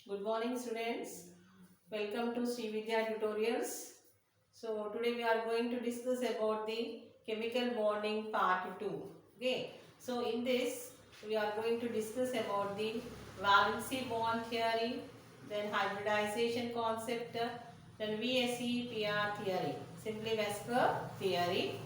Good morning students. Welcome to Sri Vidya tutorials. So today we are going to discuss about the chemical bonding part 2. Okay. So in this we are going to discuss about the valency bond theory, then hybridization concept, then VSEPR theory, simply Wesker theory.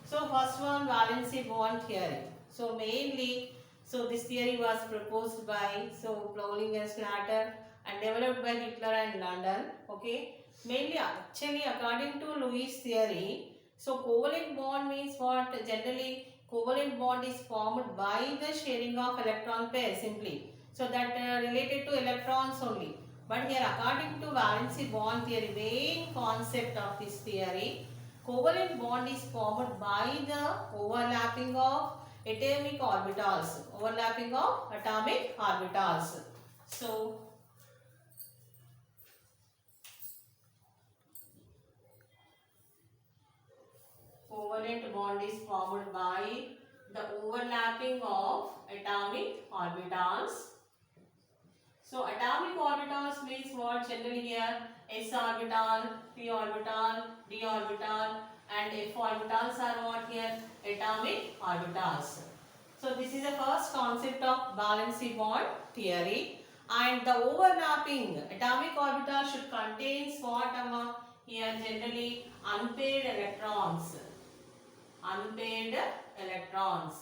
So first one, valency bond theory. So mainly, so this theory was proposed by Pauling and Slater and developed by Hitler and London. Okay, mainly actually according to Lewis theory, so covalent bond means what? Generally, covalent bond is formed by the sharing of electron pairs simply. So that related to electrons only. But here according to valency bond theory, main concept of this theory, covalent bond is formed by the overlapping of atomic orbitals. Overlapping of atomic orbitals. So covalent bond is formed by the overlapping of atomic orbitals. So atomic orbitals means what? Generally here s orbital, p orbital, d orbital and f orbitals are what here? Atomic orbitals. So this is the first concept of valency bond theory, and the overlapping atomic orbital should contain what here? Generally unpaired electrons. Unpaired electrons.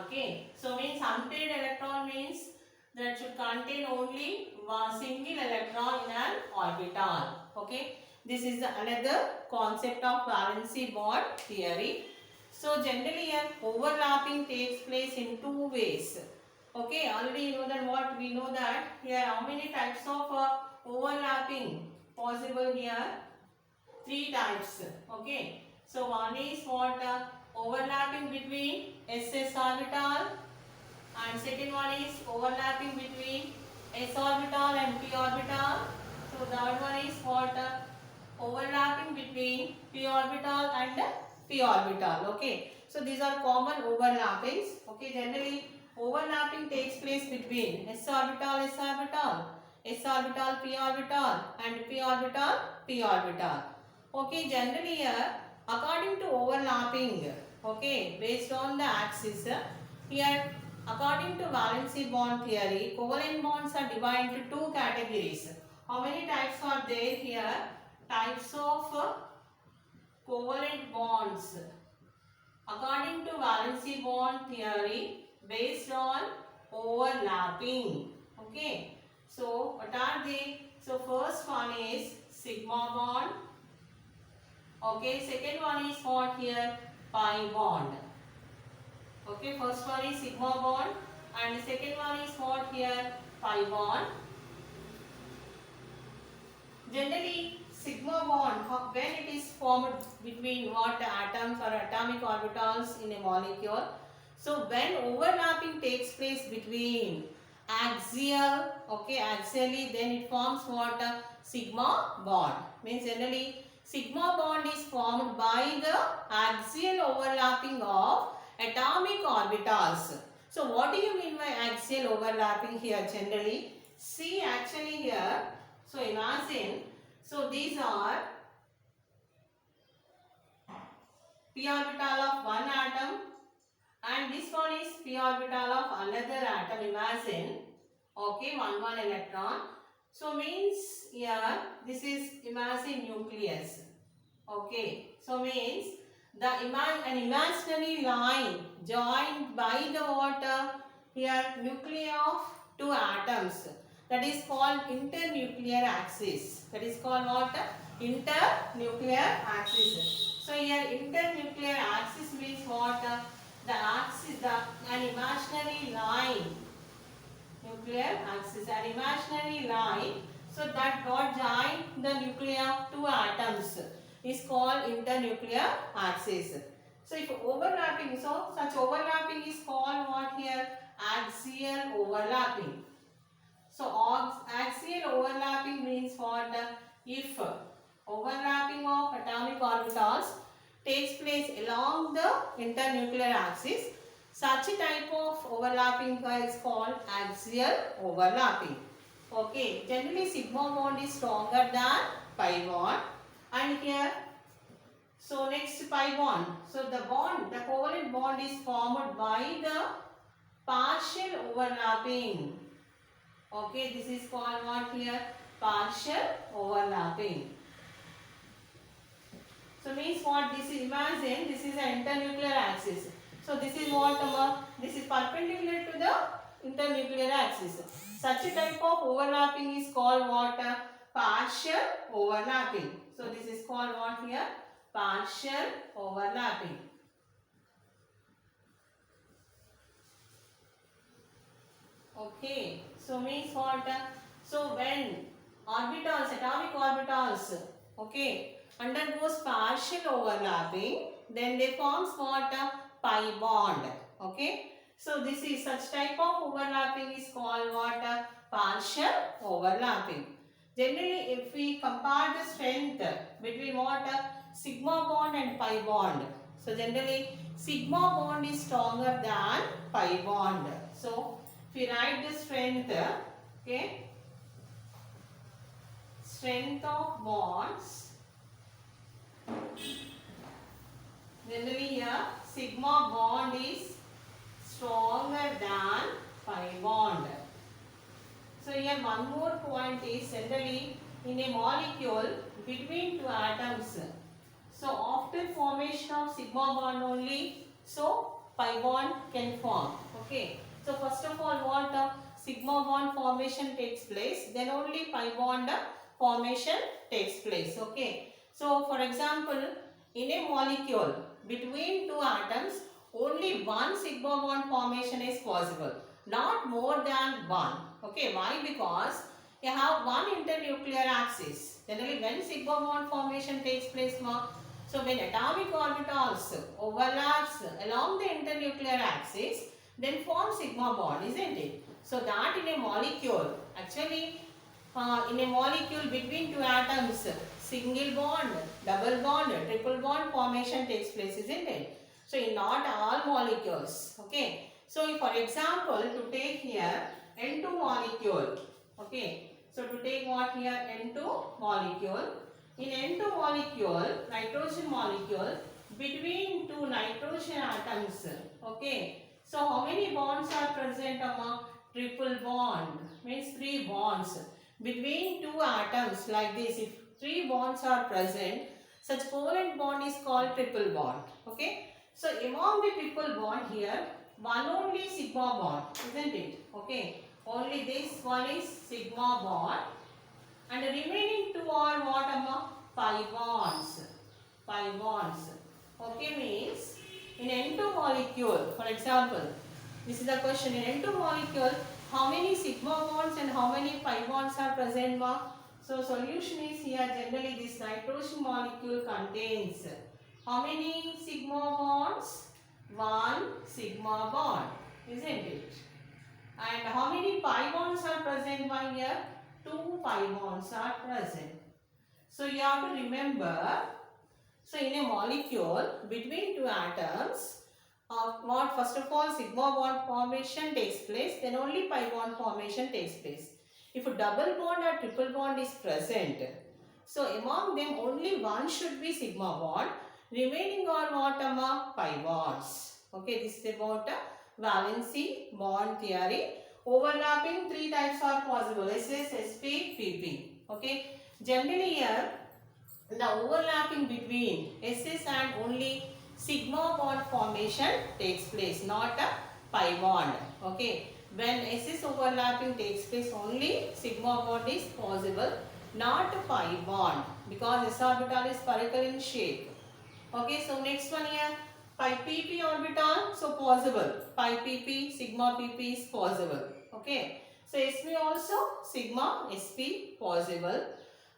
Okay. So means unpaired electron means that should contain only one single electron in an orbital. Okay. This is another concept of valency bond theory. So generally here overlapping takes place in two ways. Okay, already you know that what we know that here how many types of overlapping possible here? Three types. Okay. So one is what? Overlapping between SS orbital, and second one is overlapping between S orbital and P orbital. So third one is what? Overlapping between P orbital and P orbital. Okay. So these are common overlappings. Okay. Generally overlapping takes place between S orbital, S orbital, S orbital, P orbital and P orbital, P orbital. Okay. Generally here according to overlapping, okay, based on the axis, here according to valency bond theory, covalent bonds are divided into two categories. How many types are there here? Types of covalent bonds. According to valency bond theory, based on overlapping. Okay. So, what are they? So, first one is sigma bond. Okay. Second one is what here? Pi bond. Okay. First one is sigma bond and second one is what here? Pi bond. Generally, sigma bond, when it is formed between what atoms or atomic orbitals in a molecule. So, when overlapping takes place between axial, okay, axially, then it forms what? Sigma bond. Means generally, sigma bond is formed by the axial overlapping of atomic orbitals. So, what do you mean by axial overlapping here generally? See, actually here, so imagine, so these are p orbital of one atom and this one is p orbital of another atom. Imagine, okay, one electron. So means here this is imagine nucleus. Okay, so means an imaginary line joined by the water here nuclei of two atoms. That is called internuclear axis. That is called what? Internuclear axis. So here internuclear axis means what? The axis, an imaginary line. Nuclear axis, an imaginary line. So that got joined the nuclei of two atoms is called internuclear axis. So if overlapping, so such overlapping is called what here? Axial overlapping. So axial overlapping means what? If overlapping of atomic orbitals takes place along the internuclear axis, Such a type of overlapping is called axial overlapping. Okay, generally sigma bond is stronger than pi bond. And here, so next pi bond. So the covalent bond is formed by the partial overlapping. Okay, this is called what here? Partial overlapping. So means what this is, imagine this is an internuclear axis. So this is what this is perpendicular to the internuclear axis. Such a type of overlapping is called what? Partial overlapping. So this is called what here? Partial overlapping. Okay, so means what? So when orbitals, atomic orbitals, okay, undergoes partial overlapping, then they forms what? Pi bond. Okay, so this is such type of overlapping is called what? Partial overlapping. Generally, if we compare the strength between what? Sigma bond and pi bond. So generally, sigma bond is stronger than pi bond. So if we write the strength, okay, strength of bonds, generally here sigma bond is stronger than pi bond. So here one more point is generally in a molecule between two atoms. So after formation of sigma bond only, so pi bond can form. Okay. So first of all, what sigma bond formation takes place, then only pi bond formation takes place. Okay. So for example, in a molecule between two atoms, only one sigma bond formation is possible, not more than one. Okay. Why? Because you have one internuclear axis. Generally, when sigma bond formation takes place, so when atomic orbitals overlaps along the internuclear axis, then form sigma bond, isn't it? So that in a molecule, actually in a molecule between two atoms, single bond, double bond, triple bond formation takes place, isn't it? So in not all molecules, okay. So for example, to take here N2 molecule, okay. So to take what here N2 molecule, in N2 molecule, nitrogen molecule, between two nitrogen atoms, okay. So how many bonds are present among triple bond? Means 3 bonds. Between two atoms like this, if 3 bonds are present, such covalent bond is called triple bond. Okay. So among the triple bond here, one only sigma bond, isn't it? Okay. Only this one is sigma bond. And the remaining two are what among? Pi bonds. Pi bonds. Okay, means in N2 molecule, for example, this is the question. In N2 molecule, how many sigma bonds and how many pi bonds are present? So solution is here. Generally, this nitrogen molecule contains how many sigma bonds? 1 sigma bond, isn't it? And how many pi bonds are present by here? 2 pi bonds are present. So you have to remember, so in a molecule between two atoms, what first of all sigma bond formation takes place, then only pi bond formation takes place. If a double bond or triple bond is present, so among them only one should be sigma bond, remaining are what among pi bonds. Okay, this is about valency bond theory. Overlapping 3 types are possible: SS, SP, PP. Okay. Generally here, the overlapping between SS and only sigma bond formation takes place, not a pi bond. Okay. When SS overlapping takes place, only sigma bond is possible, not a pi bond, because s orbital is spherical in shape. Okay. So next one here, pi pp orbital, so possible. Pi pp, sigma pp is possible. Okay. So sp also sigma sp possible.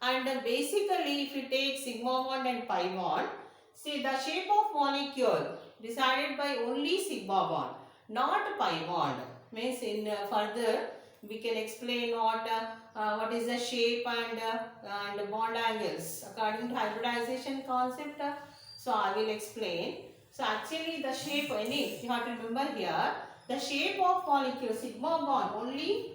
And basically, if you take sigma bond and pi bond, see the shape of molecule decided by only sigma bond, not pi bond. Means in further we can explain what is the shape and bond angles according to hybridization concept. So I will explain. So actually the shape, you have to remember here, the shape of molecule, sigma bond only.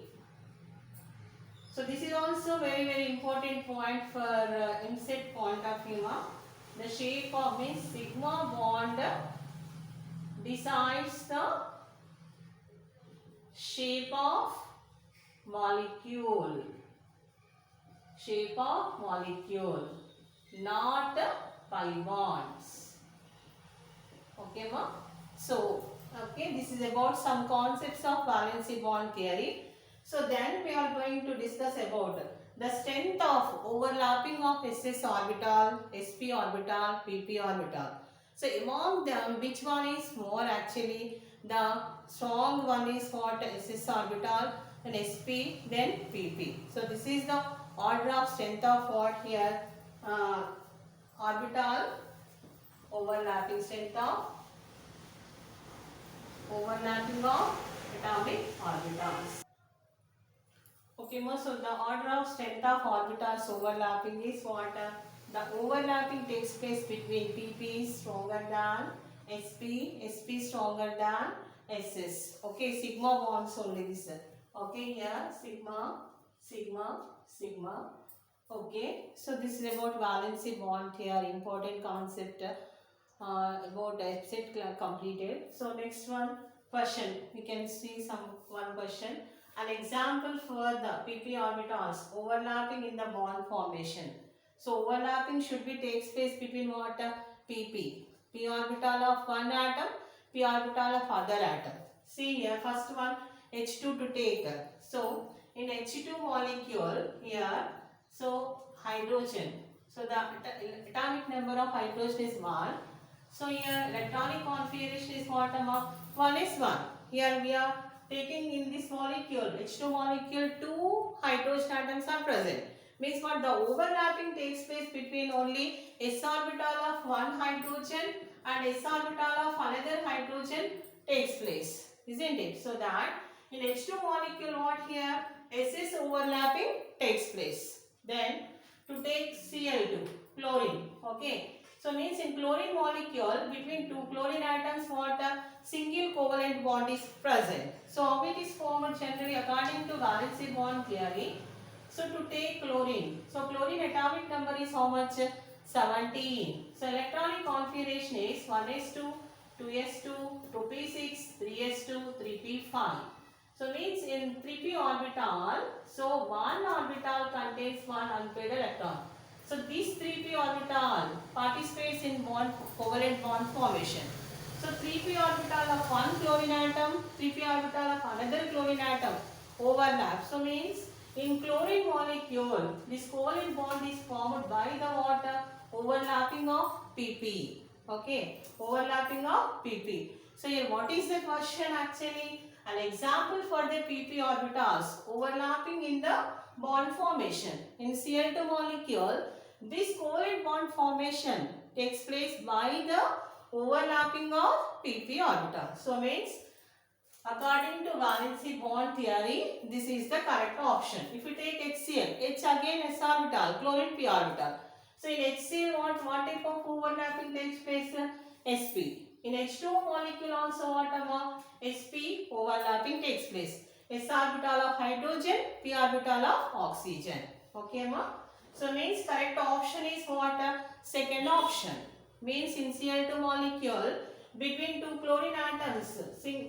So this is also very important point for MSET point of view. The shape of means sigma bond decides the shape of molecule. Shape of molecule, not pi bonds. Okay, ma? So, okay, this is about some concepts of valency bond theory. So, then we are going to discuss about the strength of overlapping of SS orbital, SP orbital, PP orbital. So, among them, which one is more actually? The strong one is what? SS orbital, and SP, then PP. So, this is the order of strength of what here? Orbital, overlapping strength of atomic orbitals. Okay, so the order of strength of orbitals overlapping is what? The overlapping takes place between PP is stronger than SP, SP stronger than SS. Okay, sigma bonds only this. Okay, here sigma, sigma, sigma. Okay, so this is about valency bond here, important concept about set completed. So next one question, we can see one question. An example for the PP orbitals overlapping in the bond formation. So overlapping should be takes place between what? PP. P orbital of one atom, P orbital of other atom. See here, first one H2 to take. So in H2 molecule here, so hydrogen. So the atomic number of hydrogen is 1. So here electronic configuration is what? 1 is 1. Here we are taking in this molecule, H2 molecule, 2 hydrogen atoms are present. Means what? The overlapping takes place between only s orbital of one hydrogen and s orbital of another hydrogen takes place. Isn't it? So that in H2 molecule what here? SS overlapping takes place. Then to take Cl2, chlorine. Okay. So means in chlorine molecule between two chlorine atoms what? Single covalent bond is present. So how it is formed generally according to valency bond theory. So to take chlorine. So chlorine atomic number is how much? 17. So electronic configuration is 1s2, 2s2, 2p6, 3s2, 3p5. So means in 3p orbital, so one orbital contains one unpaired electron. So this 3p orbital participates in covalent bond formation. So 3p orbital of one chlorine atom, 3p orbital of another chlorine atom overlap. So means in chlorine molecule, this covalent bond is formed by the water overlapping of pp. Okay, overlapping of pp. So here what is the question actually? An example for the pp orbitals overlapping in the bond formation. In Cl2 molecule, this covalent bond formation takes place by the overlapping of pp orbital. So means according to valency bond theory, this is the correct option. If you take HCl, H again s orbital, chlorine p orbital. So in HCl what type of overlapping takes place? Sp. In H2 molecule also what? Sp overlapping takes place. S orbital of hydrogen, p orbital of oxygen. Okay, ma? So means correct option is what? Second option. Means in Cl2 molecule between two chlorine atoms,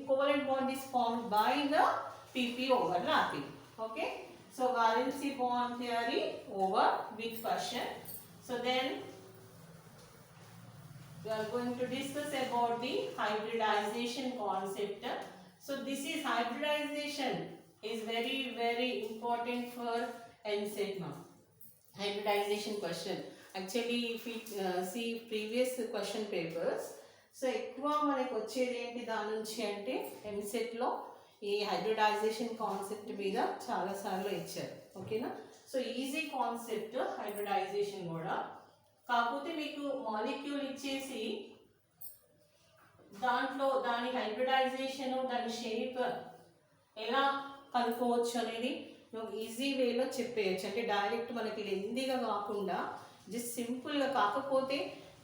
covalent bond is formed by the pp overlapping. Okay. So valency bond theory over with question. So then we are going to discuss about the hybridization concept. So this is hybridization is very important for MSET now. Hybridization question. Actually if we see previous question papers, so ఎక్కువ మనకు వచ్చేది ఏంటి దాని నుంచి అంటే ఎంసెట్లో ఈ hybridisation concept మీద చాలాసార్లు ఇచ్చారు. ఓకేనా? సో ఈజీ కాన్సెప్ట్ హైబ్రిడైజేషన్ కూడా. కాకపోతే మీకు మాలిక్యూల్ ఇచ్చేసి దాంట్లో దాని హైబ్రిడైజేషన్ దాని షేప్ ఎలా కనుక్కోవచ్చు అనేది ఈజీ వేలో చెప్పేయచ్చు. అంటే డైరెక్ట్ మనకి లెందీగా కాకుండా జస్ట్ సింపుల్గా. కాకపోతే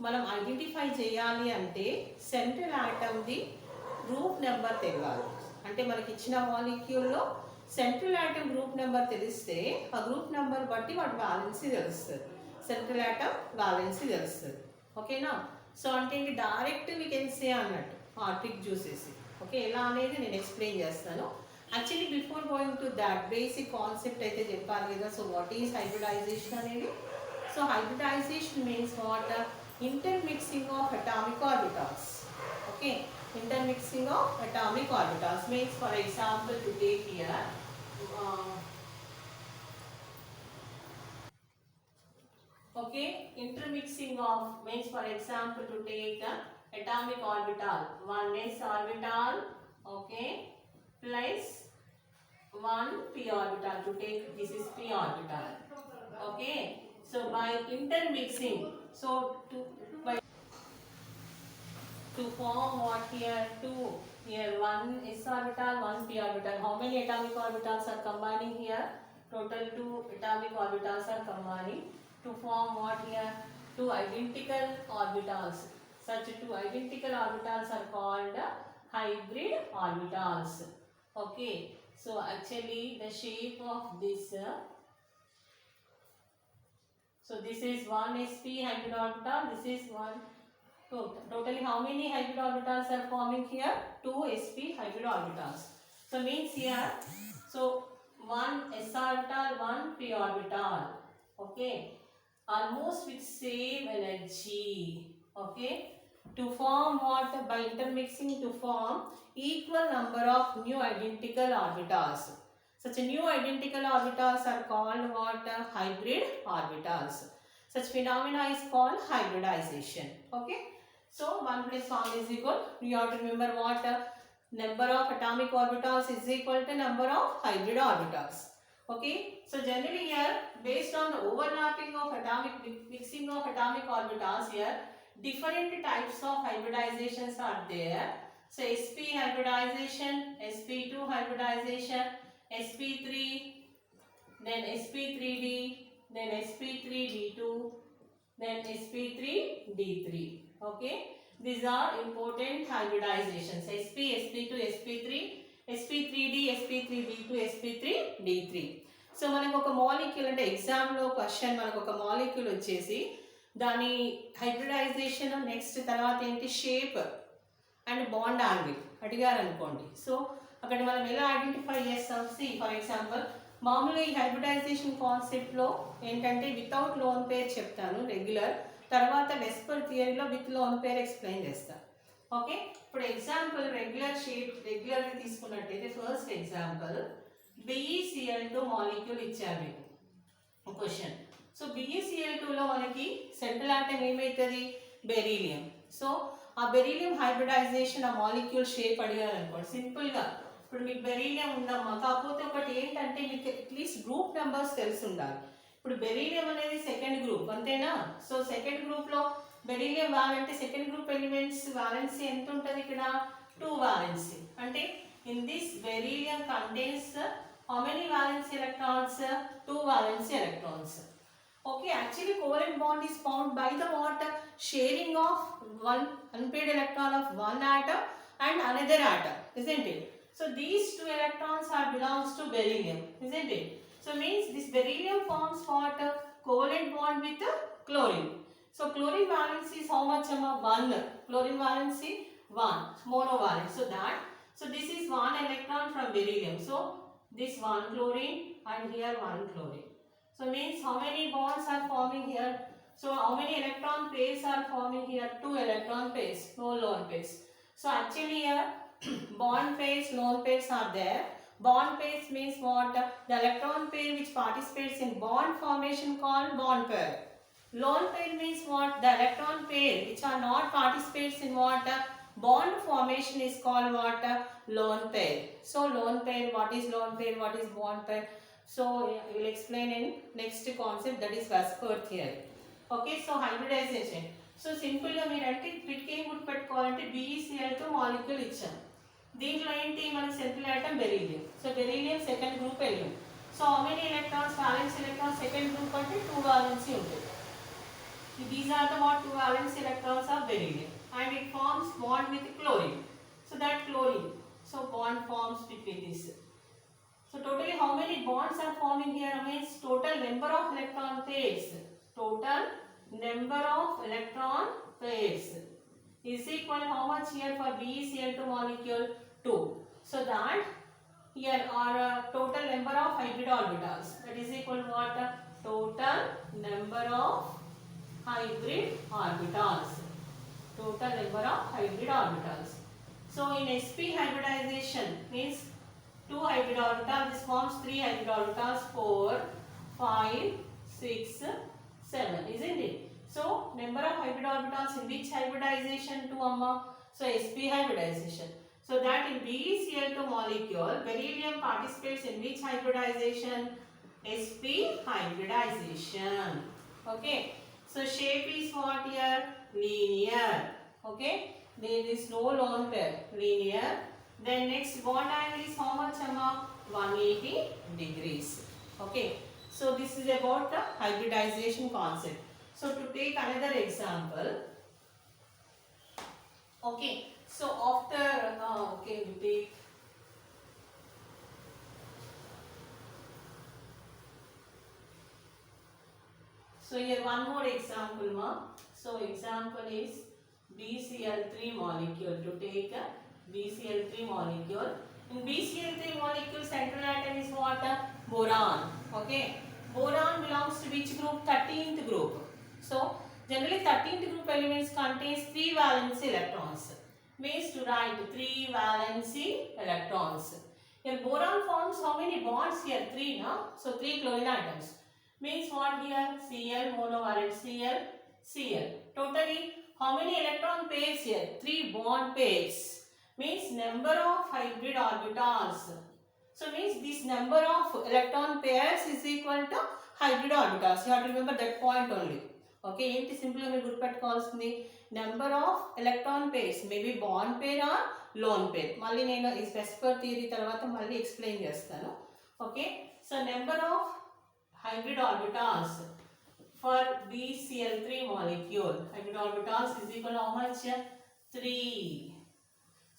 మనం ఐడెంటిఫై చేయాలి అంటే సెంట్రల్ ఆటమ్ది గ్రూప్ నెంబర్ తెలియాలి. అంటే మనకి ఇచ్చిన మాలిక్యూల్లో సెంట్రల్ ఆటమ్ గ్రూప్ నెంబర్ తెలిస్తే ఆ గ్రూప్ నెంబర్ బట్టి వాటి వ్యాలెన్సీ తెలుస్తుంది, సెంట్రల్ ఆటమ్ వ్యాలెన్సీ తెలుస్తుంది. ఓకేనా? సో అంటే ఇంక డైరెక్ట్ వీ కెన్ సే అన్నట్టు ఆ ట్రిక్ చూసేసి. ఓకే, ఎలా అనేది నేను ఎక్స్ప్లెయిన్ చేస్తాను. Actually before going to that basic concept అయితే చెప్పాలి కదా. సో వాట్ ఈజ్ హైబ్రిడైజేషన్ అనేది? So hybridization means what? intermixing of atomic orbitals. Okay, intermixing of atomic orbitals means, for example, to take here okay, intermixing of means, for example, to take atomic orbital 1s orbital, okay, plus 1 p orbital. To take this is p orbital. Okay, so by intermixing, so to form what here? 2 here, 1 s orbital, 1 p orbital. How many atomic orbitals are combining here? Total 2 atomic orbitals are combining to form what here? 2 identical orbitals. Such 2 identical orbitals are called hybrid orbitals. Okay, so actually the shape of this, so this is 1 sp hybrid orbital, this is 1. Totally how many hybrid orbitals are forming here? 2 sp hybrid orbitals. So means here, so 1 s orbital, 1 p orbital. Okay, almost with same energy. Okay, to form what? By intermixing to form equal number of new identical orbitals. Such new identical orbitals are called what? Hybrid orbitals. Such phenomena is called hybridization. Okay, so 1 plus 1 is equal, you have to remember what? Number of atomic orbitals is equal to number of hybrid orbitals. Okay, so generally here, based on the overlapping of atomic, mixing of atomic orbitals here, different types of hybridizations are there. So sp hybridization, sp2 hybridization, sp3, then sp3d, then sp3d2, then sp3d3. Okay, these are important hybridizations: sp, sp2, sp3, sp3d, sp3d2, sp3d3. So మనకు ఒక molecule అంటే ఎగ్జామ్లో question, మనకు ఒక molecule వచ్చేసి దాని hybridisation next తర్వాత ఏంటి షేప్ అండ్ బాండ్ యాంగిల్ అడిగారు అనుకోండి. సో అక్కడ మనం ఎలా ఐడెంటిఫై చేస్తాం? సి ఫర్ ఎగ్జాంపుల్, మామూలుగా ఈ హైబ్రిడైజేషన్ కాన్సెప్ట్లో ఏంటంటే వితౌట్ లోన్ పేర్ చెప్తాను రెగ్యులర్, తర్వాత వెస్పర్ థియరీలో విత్ లోన్ పేర్ ఎక్స్ప్లెయిన్ చేస్తాను. ఓకే, ఇప్పుడు ఎగ్జాంపుల్ రెగ్యులర్ షేప్ రెగ్యులర్గా తీసుకున్నట్టయితే ఫస్ట్ ఎగ్జాంపుల్ BeCl2 మాలిక్యూల్ ఇచ్చారు మీకు క్వశ్చన్. సో BeCl2లో మనకి సెంట్రల్ ఆటమ్ ఏమవుతుంది? బెరీలియం. సో ఆ బెరీలియం హైబ్రిడైజేషన్ ఆ మాలిక్యూల్ షేప్ అడిగారు అనుకోండి, సింపుల్గా ఇప్పుడు మీకు బెరీలియం ఉందమ్మా, కాకపోతే ఒకటి ఏంటంటే మీకు అట్లీస్ట్ గ్రూప్ నెంబర్స్ తెలిసి ఉండాలి. ఇప్పుడు బెరీలియం అనేది సెకండ్ గ్రూప్ అంతేనా? సో సెకండ్ గ్రూప్లో beryllium valent second group elements valency ఎంత ఉంటుంది? ఇక్కడ 2 వ్యాలెన్సీ. అంటే in this beryllium contains how many valence electrons? 2 valence electrons. Okay, actually covalent bond is formed by the what? Sharing of one unpaired electron of one atom and another atom, isn't it? So these 2 electrons are belongs to beryllium, isn't it? So means this beryllium forms what? Covalent bond with chlorine. So chlorine valency is how much? 1. Chlorine valency 1. Monovalent. So that, so this is 1 electron from beryllium. So this 1 chlorine and here 1 chlorine. So means how many bonds are forming here? So how many electron pairs are forming here? 2 electron pairs, no lone pairs. So actually here bond pairs, lone pairs are there. Bond pairs means what? The electron pair which participates in bond formation called bond pair. Lone pair means what? The electron pair which are not participates in what? Bond formation is called what? Lone pair. So lone pair, what is lone pair, what is bond pair? So we will explain in next concept, that is Vesper theory. Okay, so hybridization. So simple గా మీరు అంటే trick ఏం గుర్తుపెట్టుకోవాలంటే BeCl2 molecule ఇచ్చాం, దీంట్లో ఏంటి మనకి central atom beryllium. So beryllium second group element. So how many electrons? Valence electrons second group అంటే 2 valency ఉంటుంది. These are the what 2 valence electrons of beryllium, and it forms bond with chlorine. So that chlorine, so bond forms between this. So totally how many bonds are forming here means total number of electron pairs. Total number of electron pairs is equal how much here for BeCl2 molecule 2. So that here are total number of hybrid orbitals. That is equal to what? Total number of hybrid orbitals. Total number of hybrid orbitals. So in sp hybridization means 2 hybrid orbitals, this forms 3 hybrid orbitals, 4, 5, 6, 7, isn't it? So number of hybrid orbitals in which hybridization 2 amma? So sp hybridization. So that in BeCl2 molecule, beryllium participates in which hybridization? sp hybridization. Okay. So shape is what here? Linear. Okay. There is no lone pair. Linear. Then next bond angle is how much amma? 180 degrees. Okay. So this is about the hybridization concept. So to take another example. Okay. So after okay, we take so here one more example ma. So example is BeCl3 molecule. To take a BeCl3 molecule. In BeCl3 molecule central atom is what? Boron. Okay. Boron belongs to which group? 13th group. So generally 13th group elements contains 3 valency electrons. Means to write 3 valency electrons. Here boron forms how many bonds here? 3, no? So 3 chlorine atoms. Means what here? Cl, monovalent Cl, Cl. Totally how many electron pairs here? 3 bond pairs. Means number of hybrid orbitals. So means this number of electron pairs is equal to hybrid orbitals. You have to remember that point only. Okay, ఏంటి simple గా మీరు గుర్తుపెట్టుకోవాల్సింది number of electron pairs maybe bond pair or lone pair మళ్ళీ నేను ఈ స్పెసిఫర్ theory తర్వాత మళ్ళీ ఎక్స్ప్లెయిన్ చేస్తాను okay so number of hybrid orbitals for BeCl3 molecule. Hybrid orbitals is equal to how much? 3.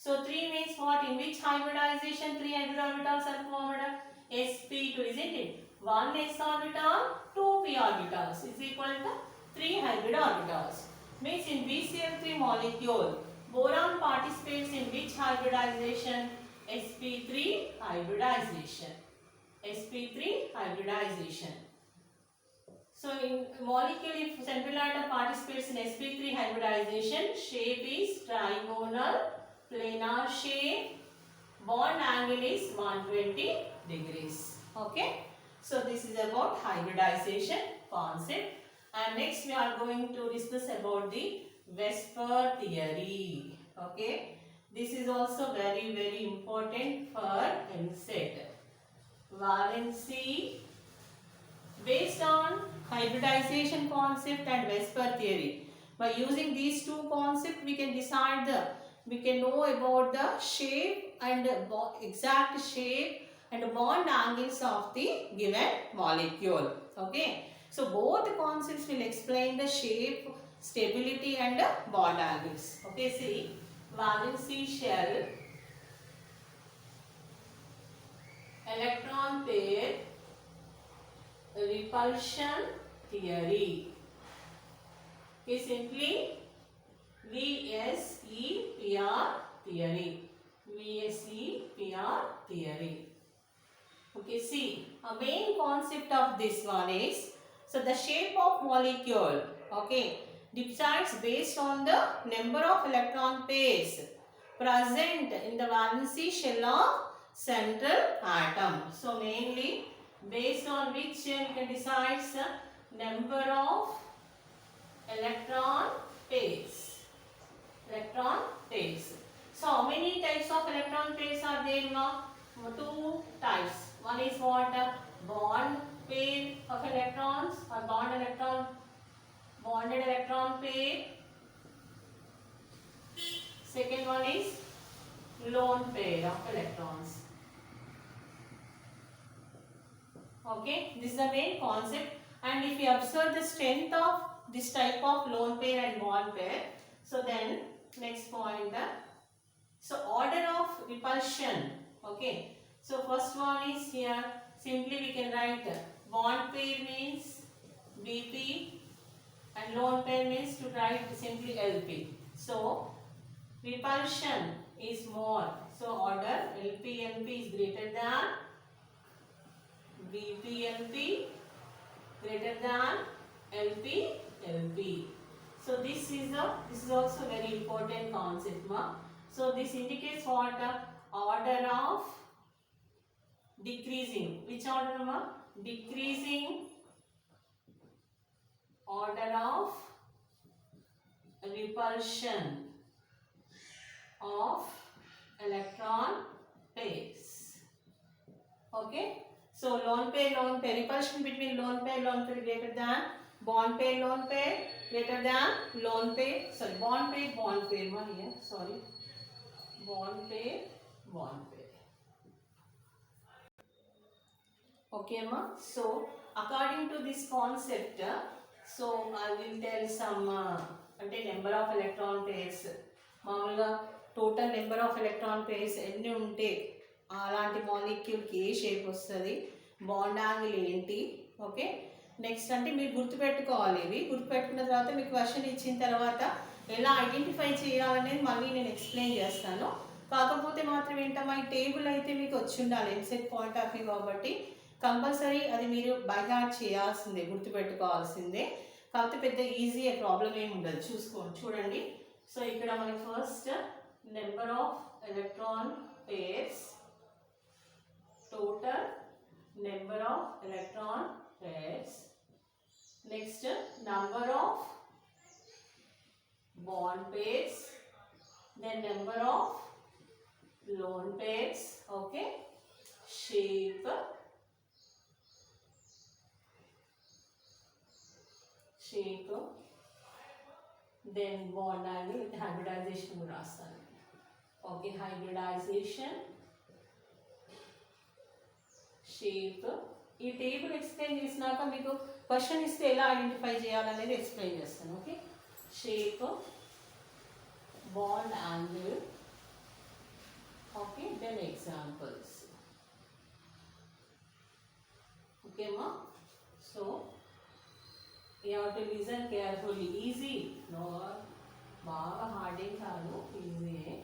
So 3 means what? In which hybridization 3 hybrid orbitals are formed? sp2, isn't it? 1 s orbital, 2 p orbitals is equal to 3 hybrid orbitals. Means in BeCl3 molecule, boron participates in which hybridization? sp3 hybridization. sp3 hybridization. So in molecule if central atom participates in sp3 hybridization, shape is trigonal planar shape, bond angle is 120 degrees. Okay. So this is about hybridization concept, and next we are going to discuss about the Vesper theory. Okay. This is also very important for MSET. Valency based on hybridization concept and Vesper theory. By using these two concepts, we can decide we can know about the shape and exact shape and bond angles of the given molecule. Okay. So both concepts will explain the shape, stability and bond angles. Okay. See, valency shell, electron pair, repulsion theory. Okay, simply VSEPR theory. VSEPR theory. Okay, see, a main concept of this one is, so the shape of molecule, okay, decides based on the number of electron pairs present in the valency shell of central atom. So mainly based on which you can decide the number of electron pairs. Electron pairs. So how many types of electron pairs are there now? 2 types. One is what? Bond pair of electrons or bonded electron pair. Second one is lone pair of electrons. Okay, this is the main concept, and if you observe the strength of this type of lone pair and bond pair. So then next point, so order of repulsion. Okay, so first one is here, simply we can write bond pair means BP and lone pair means to write simply LP. So repulsion is more, so order LP LP is greater than BP LP greater than LP LP. So this is also very important concept, ma. So this indicates what? Order of decreasing. Which order, ma? Decreasing order of repulsion of electron pairs. Okay. So lone pair repulsion between lone pair greater than bond pair greater than lone pair, sorry, bond pair ma here, sorry, bond pair. Okay ma. So according to this concept, so I will tell some number of electron pairs. మామూలుగా total number of electron pairs ఎన్ని ఉంటే అలాంటి మాలిక్యూల్కి ఏ shape వస్తుంది, bond angle ఏంటి. Okay, next అంటే మీరు గుర్తుపెట్టుకోవాలి. ఇవి గుర్తుపెట్టుకున్న తర్వాత మీకు క్వశ్చన్ ఇచ్చిన తర్వాత ఎలా ఐడెంటిఫై చేయాలనేది మళ్ళీ నేను ఎక్స్ప్లెయిన్ చేస్తాను. కాకపోతే మాత్రం ఏంటమ్మా, ఈ టేబుల్ అయితే మీకు వచ్చి ఉండాలి ఎంసెట్ పాయింట్ ఆఫ్ వ్యూ కాబట్టి కంపల్సరీ అది మీరు బై హార్ట్ చేయాల్సిందే, గుర్తుపెట్టుకోవాల్సిందే. కాకపోతే పెద్ద ఈజీ ప్రాబ్లం ఏమి ఉండదు. చూడండి. సో ఇక్కడ మనకి first number of electron pairs, total number of electron pairs, next number of bond pairs, then number of lone pairs. Okay, shape, then bond angle with hybridization కూడా రాస్తాను. Okay, hybridization, shape. ఈ table explain చేసినాక మీకు question ఇస్తే ఎలా identify చేయాలనేది explain చేస్తాను. Okay, shape, bond angle. Okay, then examples. ఓకేమా. So you have to listen carefully. Easy, no బాగా హార్డ్ ఏం కాదు, ఈజీయే.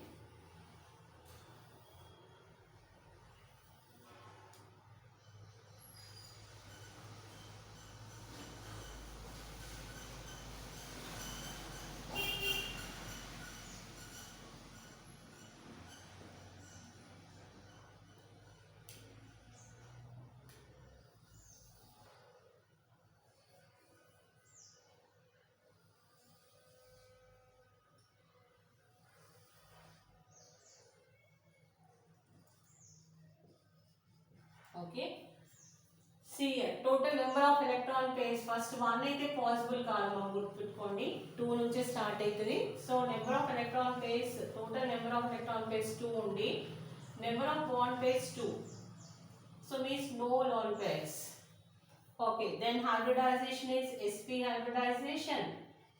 Okay, see here, total number of electron pairs. First one అయితే పాసిబుల్ కాదు, మనం గుర్తుపెట్టుకోండి. 2 నుంచే స్టార్ట్ అవుతుంది. So number of electron pairs, total number of electron pairs 2 ఉండి number of bond pairs 2. So means no lone pairs. Okay, then hybridization is sp hybridization.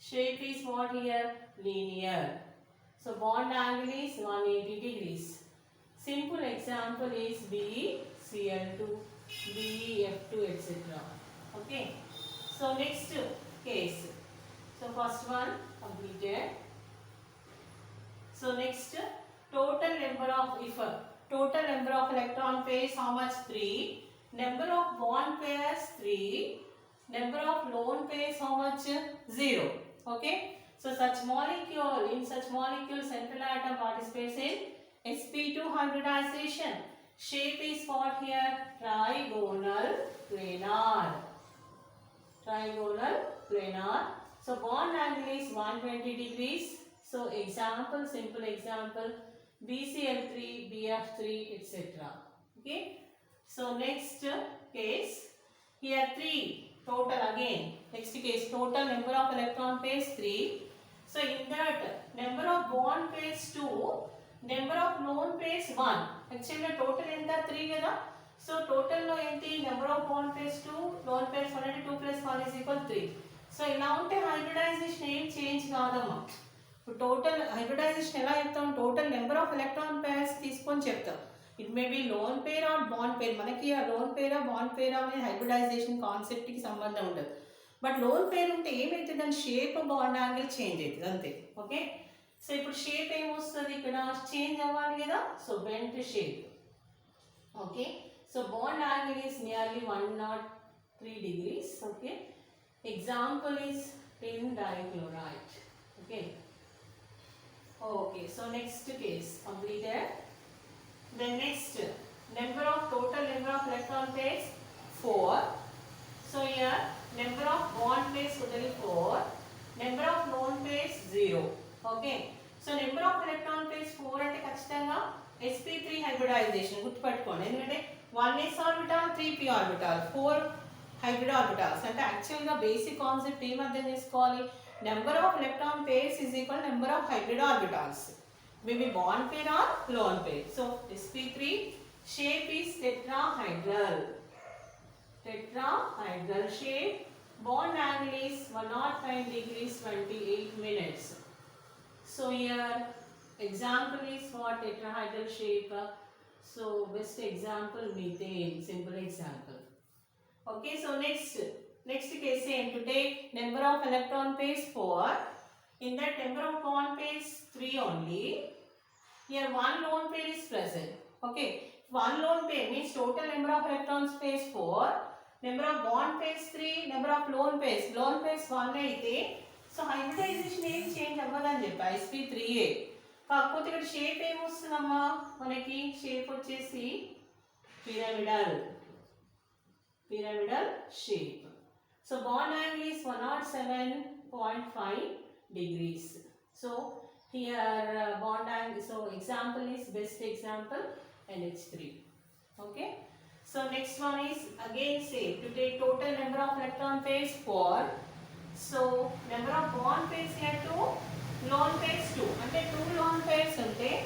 Shape is what here? Linear. So bond angle is 180 degrees. Simple example is BeCl2, BeF2, etc. Okay. So next case. So first one completed. So next, total number of, if total number of electron pairs how much? 3. Number of bond pairs 3. Number of lone pairs how much? 0. Okay. So such molecule, in such molecule central atom participates in sp2 hybridization. Shape is what here? Trigonal planar. Trigonal planar. So bond angle is 120 degrees. So example, simple example, BCl3, BF3, etc. Okay. So next case, here 3 total again. Next case, total number of electron pairs 3. So in that, number of bond pairs 2, number of lone pairs 1. Actually total enta 3 kada. So total lo enti number of bond pairs 2, lone pairs 1 and 2 plus 1 is equal 3. So ఇలా ఉంటే hybridisation ఏం change కాదమ్మా. ఇప్పుడు total hybridization ఎలా చెప్తాం, total number of electron pairs తీసుకొని చెప్తాం. It may be lone pair or bond pair. మనకి ఆ లోన్ పేరా బాండ్ పేరా అనేది హైబ్రిడైజేషన్ కాన్సెప్ట్కి సంబంధం ఉండదు. బట్ లోన్ పేర్ ఉంటే ఏమవుతుంది, దాని షేప్ బాండ్ యాంగిల్ చేంజ్ అవుతుంది అంతే. ఓకే, సో ఇప్పుడు షేప్ ఏమొస్తుంది ఇక్కడ, చేంజ్ అవ్వాలి కదా. So bent shape. Okay, so bond angle is nearly 103 degrees. Okay, example is tin dichloride. Okay, okay, so next case completed. Then next, total number of electron pairs 4. So here number of bond pairs totally 4, number of lone pairs 0. Okay, so number of electron pairs 4 అంటే ఖచ్చితంగా sp3 hybridisation గుర్తుపెట్టుకోండి. ఎందుకంటే 1s orbital 3p orbital 4 hybrid orbitals అంటే యాక్చువల్గా basic concept ఏం అర్థం చేసుకోవాలి, number of electron pairs is equal number of hybrid orbitals, maybe bond pair or lone pair. So sp3 shape is tetrahedral. Tetrahedral shape. Bond angle is 105 degrees 28 minutes. So here example is for tetrahedral shape. So best example methane, simple example. Okay, so next case same, to take number of electron pairs 4. In that number of bond pairs 3 only. Here one lone pair is present. Okay, one lone pair means total number of electron pairs 4, number of bond pairs 3, number of lone pairs 1 అయితే so hybridisation ఏం change అవ్వదని చెప్పా sp3a. కాకపోతే ఇక్కడ shape ఏమొస్తుందమ్మా మనకి, shape వచ్చేసి pyramidal shape. So bond angle is 107.5 degrees. So here bond angle, so example is best example NH3. Okay, so next one is again same, to take total number of electron pairs 4. So number of bond pairs here 2,